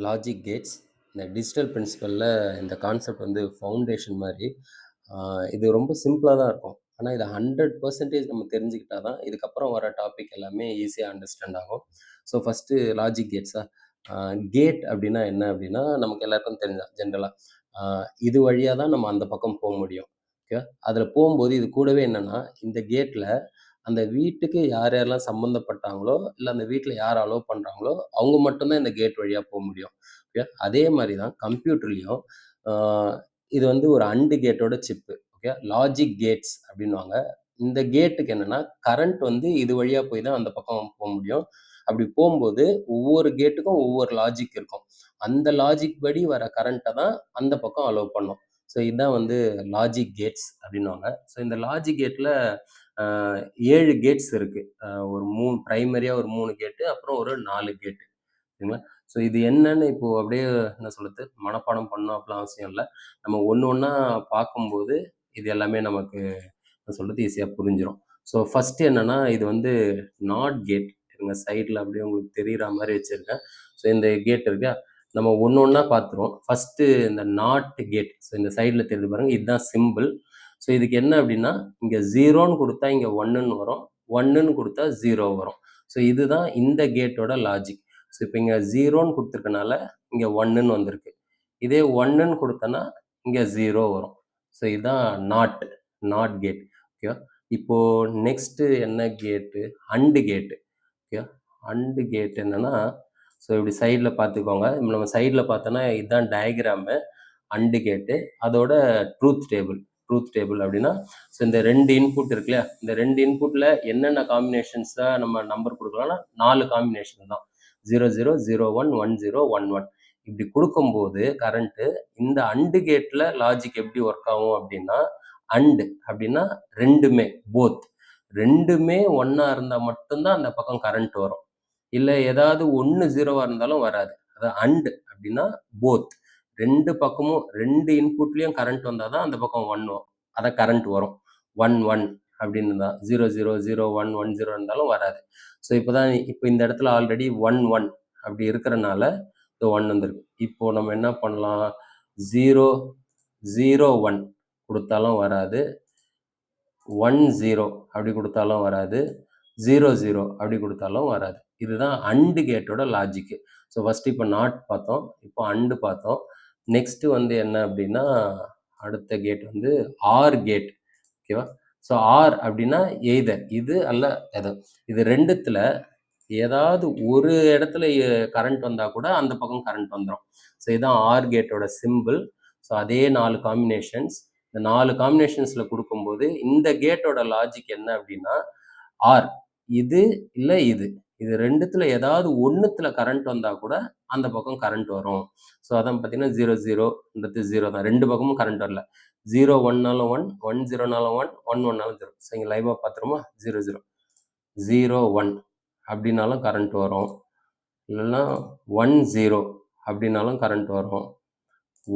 Logic Gates இந்த digital பிரின்சிபலில் இந்த concept வந்து ஃபவுண்டேஷன் மாதிரி. இது ரொம்ப சிம்பிளாக தான் இருக்கும். ஆனால் இதை 100% நம்ம தெரிஞ்சுக்கிட்டா தான் இதுக்கப்புறம் வர டாபிக் எல்லாமே ஈஸியாக அண்டர்ஸ்டாண்ட் ஆகும். ஸோ ஃபஸ்ட்டு லாஜிக் கேட்ஸா. கேட் அப்படின்னா என்ன அப்படின்னா நமக்கு எல்லாருக்கும் தெரிஞ்சா ஜென்ரலாக இது வழியாக தான் நம்ம அந்த பக்கம் போக முடியும். ஓகே, அதில் போகும்போது இது கூடவே என்னென்னா இந்த கேட்டில் அந்த வீட்டுக்கு யார் யாரெல்லாம் சம்மந்தப்பட்டாங்களோ, இல்ல அந்த வீட்ல யார் அலோவ் பண்றாங்களோ, அவங்க மட்டும் தான் இந்த கேட் வழியா முடியும். ஓகே. அதே மாரி தான் கம்ப்யூட்டர்லயும் ஆ இது வந்து ஒரு அண்ட் கேட்டோட சிப்பு. ஓகே. லாஜிக் கேட்ஸ் அப்படின்னுவாங்க. இந்த கேட்டுக்கு என்னன்னா, கரண்ட் வந்து இது வழியா போய் தான் அந்த பக்கம் முடியும். அப்படி போம்போது ஒவ்வொரு கேட்டுக்கும் ஒவ்வொரு லாஜிக் இருக்கும். அந்த லாஜிக் படி வர கரண்ட்ட தான் அந்த பக்கம் அலோவ் பண்ணும். ஸோ இதுதான் வந்து லாஜிக் கேட்ஸ் அப்படின்னுவாங்க. ஸோ இந்த லாஜிக் கேட்ல 7 கேட்ஸ் இருக்கு. ஒரு 3 பிரைமரியா ஒரு 3 கேட்டு, அப்புறம் ஒரு 4 கேட்டு. சரிங்களா? ஸோ இது என்னன்னு இப்போ அப்படியே என்ன சொல்றது, மனப்பாடம் பண்ணணும் அப்படிலாம் அவசியம் இல்ல. நம்ம ஒண்ணு ஒண்ணா பார்க்கும்போது, இது எல்லாமே நமக்கு என்ன சொல்றது ஈஸியா புரிஞ்சிரும். ஸோ ஃபர்ஸ்ட் என்னன்னா, இது வந்து நாட் கேட். இருங்க சைடுல அப்படியே உங்களுக்கு தெரியிற மாரி வச்சிருக்கேன். ஸோ இந்த கேட் இருக்கா? நம்ம ஒண்ணு ஒண்ணா பார்த்துருவோம். ஃபர்ஸ்ட்டு இந்த நாட் கேட். ஸோ இந்த சைடுல தெரியுது பாருங்க. இதுதான் சிம்பிள். ஸோ இதுக்கு என்ன அப்படின்னா, இங்க 0ன்னு குடுத்தா இங்க 1ன்னு வரும். 1ன்னு குடுத்தா 0 வரும். ஸோ இதுதான் இந்த கேட்டோட லாஜிக். ஸோ இப்ப இங்க 0ன்னு குடுத்துருக்கனால, இங்க 1ன்னு வந்திருக்கு. இதே 1ன்னு குடுத்தேன்னா, இங்க 0 வரும். ஸோ இதுதான் நாட் கேட். ஓகேவா? இப்போ நெக்ஸ்ட் என்ன கேட்டு? அண்ட் கேட்டு. ஓகே. அண்ட் கேட் என்னன்னா, ஸோ இப்படி சைடுல பார்த்துக்கோங்க. நம்ம சைடுல பார்த்தோன்னா, இதுதான் டயகிராமு. அண்ட் கேட்டு. அதோட ட்ரூத் டேபிள். ட்ரூத் டேபிள் அப்படின்னா, ஸோ இந்த 2 இன்புட் இருக்கு இல்லையா? இந்த 2 இன்புட்ல என்னென்ன காம்பினேஷன்ஸ்ல நம்ம நம்பர் குடுக்கலாம்னா, 4 காம்பினேஷன் தான். 00, 01, 10, 11. இப்படி குடுக்கும்போது கரண்ட் இந்த அண்ட் கேட்ல லாஜிக் எப்படி ஒர்க் ஆகும் அப்படின்னா, அண்ட் அப்படின்னா 2மே போத். 2மே 1ஆ இருந்தா மட்டும் தான் அந்த பக்கம் கரண்ட் வரும். இல்ல ஏதாவது 1 0வா இருந்தாலும் வராது. அதான் அண்ட் அப்படின்னா போத். 2 பக்கமும் 2 இன்புட்லயும் கரண்ட் வந்தா தான் அந்த பக்கம் 1 வரும். அதான் கரண்ட் வரும். 1 1 அப்படின்னு இருந்தா 0 0 0 1 1 0 இருந்தாலும் வராது. ஸோ இப்போ இந்த இடத்துல ஆல்ரெடி 1 1 அப்படி இருக்கிறனால இந்த 1 வந்திருக்கு. இப்போ நம்ம என்ன பண்ணலாம்? 0 0 1 குடுத்தாலும் வராது. 1 0 அப்படி குடுத்தாலும் வராது. 0 0 அப்படி குடுத்தாலும் வராது. இதுதான் அண்ட் கேட்டோட லாஜிக். ஸோ ஃபர்ஸ்ட் இப்போ நாட் பார்த்தோம். இப்போ அண்ட் பார்த்தோம். நெக்ஸ்ட் வந்து என்ன அப்படின்னா, அடுத்த கேட் வந்து ஆர் கேட். ஓகேவா? ஸோ ஆர் அப்படின்னா எய்தர் இது அல்ல எதர். இது 2த்துல ஏதாவது ஒரு இடத்துல கரண்ட் வந்தா கூட அந்த பக்கம் கரண்ட் வந்துரும். ஸோ இதுதான் ஆர் கேட்டோட சிம்பிள். ஸோ அதே 4 காம்பினேஷன்ஸ். இந்த 4 காம்பினேஷன்ஸ்ல குடுக்கும்போது இந்த கேட்டோட லாஜிக் என்ன அப்படின்னா, ஆர் இது இல்ல இது. இது 2த்துல ஏதாவது ஒண்ணுத்துல கரண்ட் வந்தா கூட அந்த பக்கம் கரண்ட் வரும். ஸோ அதான் பார்த்தீங்கன்னா 0 0ன்றது 0 தான். 2 பக்கமும் கரண்ட் வரல. 0 1னாலும் 1, 1 0னாலும் 1, 1 1னாலும் 0. ஸோ இங்க லைவா பார்த்துருமா? 0 0. 0 1 அப்படின்னாலும் கரண்ட் வரும். இல்லைன்னா 1 0 அப்படின்னாலும் கரண்ட் வரும்.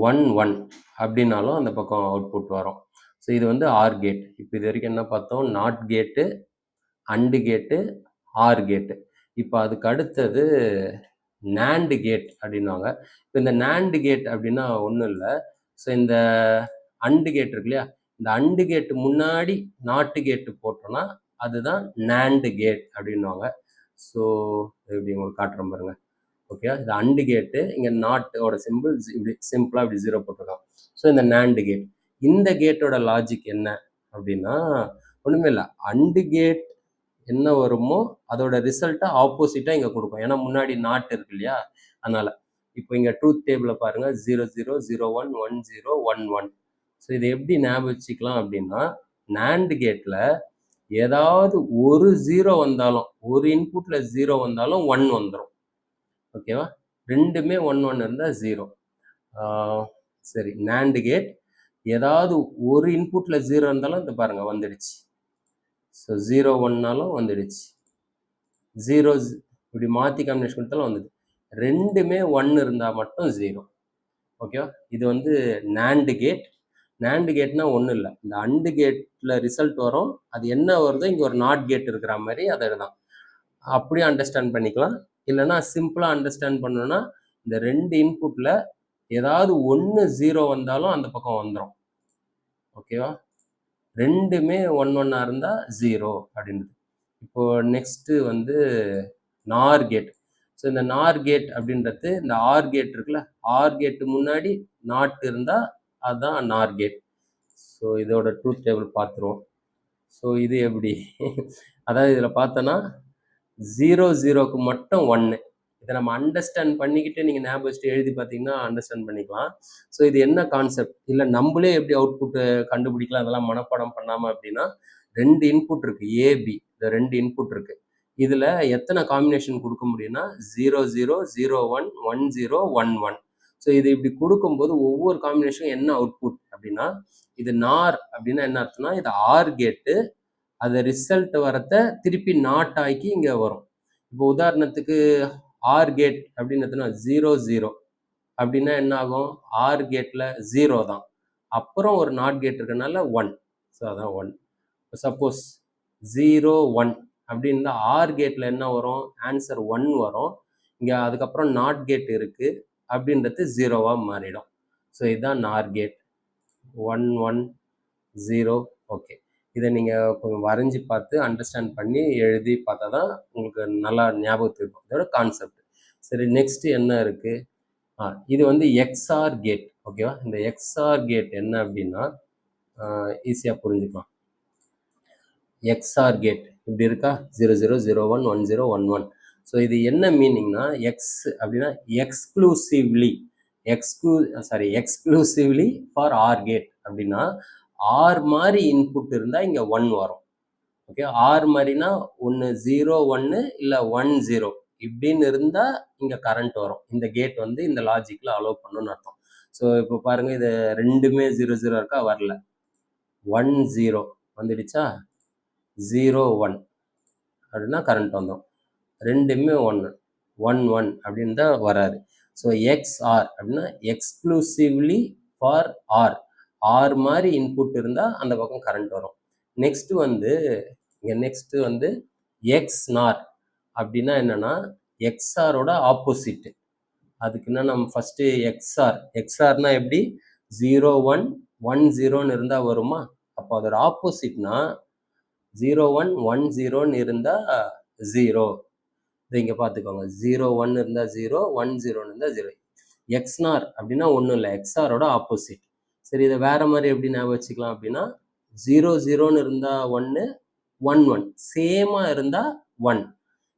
1 1 அப்படின்னாலும் அந்த பக்கம் அவுட்புட் வரும். ஸோ இது வந்து ஆர் கேட். இப்போ இது வரைக்கும் என்ன பார்த்தோம்? நாட் கேட்டு, அண்ட் கேட்டு, ஆர் கேட்டு. இப்போ அதுக்கு அடுத்தது நேண்ட் கேட் அப்படின்னுவாங்க. இப்போ இந்த நேண்ட் கேட் அப்படின்னா ஒண்ணும் இல்ல. ஸோ இந்த அண்ட் கேட் இருக்கு இல்லையா? இந்த அண்ட் கேட் முன்னாடி நாட் கேட் போட்டோம்னா, அதுதான் நேண்ட் கேட் அப்படின்னுவாங்க. ஸோ இப்படி உங்களுக்கு காட்டுறேன் பாருங்க. ஓகே. இது அண்ட் கேட்டு. இங்க நாட்டோட சிம்பிள் இப்படி சிம்பிளா இப்படி 0 போட்டிருக்கான். ஸோ இந்த நேண்ட் கேட். இந்த கேட்டோட லாஜிக் என்ன அப்படின்னா, ஒண்ணுமே இல்ல. அண்ட் கேட் என்ன வருமோ அதோட ரிசல்ட்ட ஆப்போசிட்டா இங்க குடுக்கும். ஏன்னா முன்னாடி நாட் இருக்கு இல்லையா? அதனால. இப்போ இங்க ட்ரூத் டேபிள பாருங்க. 0 0 0 1 1 0 1 1. ஸோ இத எப்படி ஞாபகம் வச்சுக்கலாம் அப்படின்னா, நேண்ட் கேட்ல ஏதாவது ஒரு 0 வந்தாலும், ஒரு இன்புட்ல 0 வந்தாலும் 1 வந்துரும். ஓகேவா? 2மே 1 1 இருந்தா 0. ஆ சரி. நேண்ட் கேட் ஏதாவது ஒரு இன்புட்ல 0 இருந்தாலும் இந்த பாருங்க வந்துடுச்சு. ஸோ 0 1னாலும் வந்துடுச்சு. 0 இப்படி மாத்தி காம்பினேஷன் கொடுத்தாலும் வந்தது. 2மே 1 இருந்தா மட்டும் 0. ஓகேவா? இது வந்து நேண்ட் கேட். நேண்ட் கேட்னா ஒண்ணும் இல்ல. இந்த அண்ட் கேட்ல ரிசல்ட் வரும். அது என்ன வருதோ இங்க ஒரு நாட் கேட் இருக்கிற மாரி அதேதான். அப்படியே அண்டர்ஸ்டாண்ட் பண்ணிக்கலாம். இல்லன்னா சிம்பிளா அண்டர்ஸ்டாண்ட் பண்ணணும்னா, இந்த 2 இன்புட்ல ஏதாவது ஒண்ணு 0 வந்தாலும் அந்த பக்கம் வந்துரும். ஓகேவா? 2மே 1, 1ஆ இருந்தா 0 அப்படின்றது. இப்போ நெக்ஸ்ட் வந்து நார் கேட். ஸோ இந்த நார் கேட் அப்படின்றது இந்த ஆர் கேட் இருக்குல்ல, ஆர் கேட் முன்னாடி நாட் இருந்தா அதான் நார் கேட். ஸோ இதோட ட்ரூத் டேபிள் பார்த்துருவோம். ஸோ இது எப்படி? அதாவது இதில் பார்த்தோன்னா 0, 0க்கு மட்டும் 1. இதை நம்ம அண்டர்ஸ்டாண்ட் பண்ணிக்கிட்டு நீங்கள் ஞாபகம் வச்சுட்டு எழுதி பார்த்தீங்கன்னா அண்டர்ஸ்டாண்ட் பண்ணிக்கலாம். ஸோ இது என்ன கான்செப்ட்? இல்லை நம்மளே எப்படி அவுட்புட்டு கண்டுபிடிக்கலாம் அதெல்லாம் மனப்பாடம் பண்ணாமல் அப்படின்னா 2 இன்புட் இருக்கு, ஏபி. இந்த 2 இன்புட் இருக்கு. இதில் எத்தனை காம்பினேஷன் கொடுக்க முடியும்னா 0, 0, 0, 1, 1, 0, 1, 1. ஸோ இது இப்படி கொடுக்கும்போது ஒவ்வொரு காம்பினேஷனும் என்ன அவுட்புட் அப்படின்னா, இது நார் அப்படின்னா என்ன அர்த்தம்னா, இது ஆர் கேட்டு, அது ரிசல்ட் வரத திருப்பி நாட் ஆக்கி இங்கே வரும். இப்போ உதாரணத்துக்கு ஆர் கேட் அப்படின்னு எடுத்தோம்னா 0, 0 அப்படின்னா என்ன ஆகும்? ஆர் கேட்ல 0 தான். அப்புறம் ஒரு நாட் கேட் இருக்கனால 1. ஸோ அதான் 1. சப்போஸ் 0, 1 அப்படின்னு ஆர் கேட்ல என்ன வரும்? ஆன்சர் 1 வரும். இங்கே அதுக்கப்புறம் நாட் கேட் இருக்கு அப்படின்றது 0வா மாறிடும். ஸோ இதுதான் நார் கேட். 1, 1, 0. ஓகே. இதை நீங்கள் கொஞ்சம் வரைஞ்சி பார்த்து அண்டர்ஸ்டாண்ட் பண்ணி எழுதி பார்த்தா தான் உங்களுக்கு நல்லா ஞாபகத்துக்கு இருக்கும். இதோட கான்செப்ட். சரி, நெக்ஸ்ட் என்ன இருக்கு? இது வந்து எக்ஸ்ஆர் கேட். ஓகேவா? இந்த எக்ஸ்ஆர் கேட் என்ன அப்படின்னா ஈஸியாக புரிஞ்சுக்கலாம். எக்ஸ்ஆர் கேட் இப்படி இருக்கா? 0, 0, 0, 1, 1, 0, 1, 1. ஸோ இது என்ன மீனிங்னா, எக்ஸ் அப்படின்னா எக்ஸ்க்ளூசிவ்லி ஃபார் ஆர் கேட் அப்படின்னா, ஆர் மாதிரி இன்புட் இருந்தால் இங்கே 1 வரும். ஓகே, ஆர் மாதிரினா ஒன்று 0, 1 இல்லை 1, 0 இப்படின்னு இருந்தால் இங்கே கரண்ட் வரும். இந்த கேட் வந்து இந்த லாஜிக்கில் அலோவ் பண்ணணும்னு அர்த்தம். ஸோ இப்போ பாருங்கள், இது ரெண்டுமே 0, 0 இருக்கா? வரல. 1, 0 வந்துடுச்சா? 0, 1 அப்படின்னா கரண்ட் வந்துடும். ரெண்டுமே 1, 1, 1 அப்படின்னு தான் வராது. ஸோ எக்ஸ்ஆர் அப்படின்னா எக்ஸ்க்ளூசிவ்லி ஃபார் ஆர். ஆர் மாதிரி இன்புட் இருந்தால் அந்த பக்கம் கரண்ட் வரும். நெக்ஸ்ட் வந்து எக்ஸ் நார் அப்படின்னா என்னன்னா, எக்ஸ்ஆரோட ஆப்போசிட். அதுக்குன்னா நம்ம ஃபர்ஸ்ட் எக்ஸ்ஆர்னா எப்படி? 0, 1, 1, 0ன்னு இருந்தா வருமா? அப்போ அதோட ஆப்போசிட்னா 0, 1, 1, 0ன்னு இருந்தா 0. இதை இங்க பார்த்துக்கோங்க. 0, 1 இருந்தா 0, 1, 0ன்னு இருந்தா 0. எக்ஸ்நார் அப்படின்னா ஒன்றும் இல்லை, எக்ஸ்ஆரோட ஆப்போசிட். சரி, இதை வேற மாதிரி எப்படி ஞாபகம் வச்சுக்கலாம் அப்படின்னா, 0, 0ன்னு இருந்தா 1, 1, 1 சேமா இருந்தா 1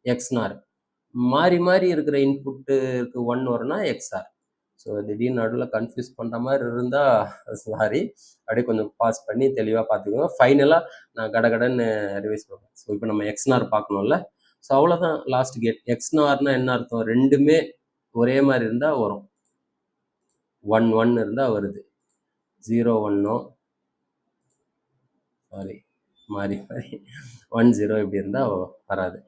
எக்ஸ்நார். மாறி மாறி இருக்கிற இன்புட்டுக்கு 1 வரும்னா எக்ஸ்ஆர். ஸோ திடீர்னு நடுவில் கன்ஃபியூஸ் பண்ணுற மாதிரி இருந்தால் சாரி, அப்படியே கொஞ்சம் பாஸ் பண்ணி தெளிவாக பார்த்துக்கோங்க. ஃபைனலாக நான் கடகடன்னு ரிவைஸ் பண்ணுவேன். ஸோ இப்போ நம்ம எக்ஸ்நார் பார்க்கணும்ல. ஸோ அவ்வளோதான் லாஸ்ட் கேட். எக்ஸ்நார்னா என்ன அர்த்தம்? ரெண்டுமே ஒரே மாதிரி இருந்தால் வரும். 1, 1 இருந்தால் வருது. 0, 1 சாரி மாறி 1, 0 இப்படி இருந்தால் வராது.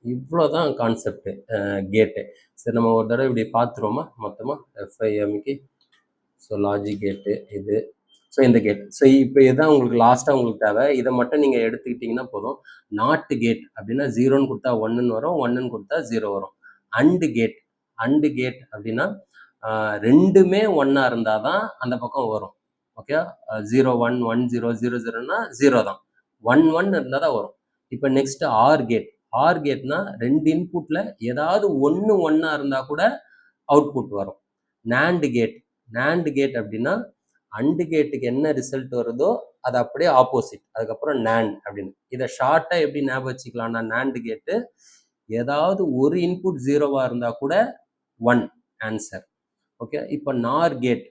இவ்வளோதான் கான்செப்ட் கேட்டு. சரி, நம்ம ஒரு தடவை இப்படி பார்த்துருவோமா மொத்தமாக எஃப்ஐஎம்க்கு. ஸோ லாஜிக் கேட்டு இது. ஸோ இந்த கேட். ஸோ இப்போ இதுதான் உங்களுக்கு லாஸ்ட்டாக உங்களுக்கு தேவை. இதை மட்டும் நீங்கள் எடுத்துக்கிட்டிங்கன்னா போதும். நாட்டு கேட் அப்படின்னா 0ன்னு கொடுத்தா 1ன்னு வரும், 1ன்னு கொடுத்தா 0 வரும். அண்டு கேட் அப்படின்னா ரெண்டுமே 1ஆ இருந்தால் தான் அந்த பக்கம் வரும். ஓகே, 0, 1, 1, 0, 0, 0ன்னா 0 தான். 1, 1 இருந்தால் தான் வரும். இப்போ நெக்ஸ்ட் ஆர் கேட்னா ரெண்டு இன்புட்ல ஏதாவது ஒன்று 1ஆ இருந்தால் கூட அவுட்புட் வரும். நாண்ட் கேட் அப்படின்னா அண்டு கேட்டுக்கு என்ன ரிசல்ட் வருதோ அது அப்படியே ஆப்போசிட், அதுக்கப்புறம் நாண்ட் அப்படின்னு. இதை ஷார்ட்டா எப்படி ஞாபகம் வச்சுக்கலாம்னா, நாண்ட் கேட்டு ஏதாவது ஒரு இன்புட் 0வா இருந்தா கூட 1 ஆன்சர். ஓகே, இப்போ நார் கேட்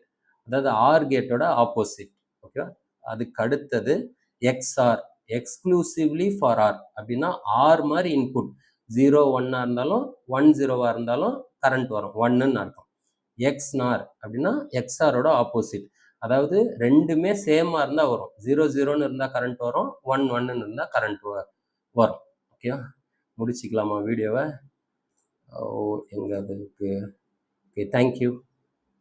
அதாவது ஆர் கேட்டோட ஆப்போசிட். ஓகே, அதுக்கு அடுத்தது எக்ஸ்ஆர் எக்ஸ்க்ளூசிவ்லி ஃபார் ஆர் அப்படின்னா ஆர் மாதிரி இன்புட் 0, 1ஆ இருந்தாலும் 1, 0வா இருந்தாலும் கரண்ட் வரும், 1ன்னு அர்த்தம். எக்ஸ்நார் அப்படின்னா எக்ஸ்ஆரோட ஆப்போசிட், அதாவது ரெண்டுமே சேமா இருந்தா வரும். 0, 0ன்னு இருந்தா கரண்ட் வரும், 1, 1ன்னு இருந்தா கரண்ட் வரும். ஓகே, முடிச்சுக்கலாமா வீடியோவை? எங்க அதுக்கு? Okay, thank you.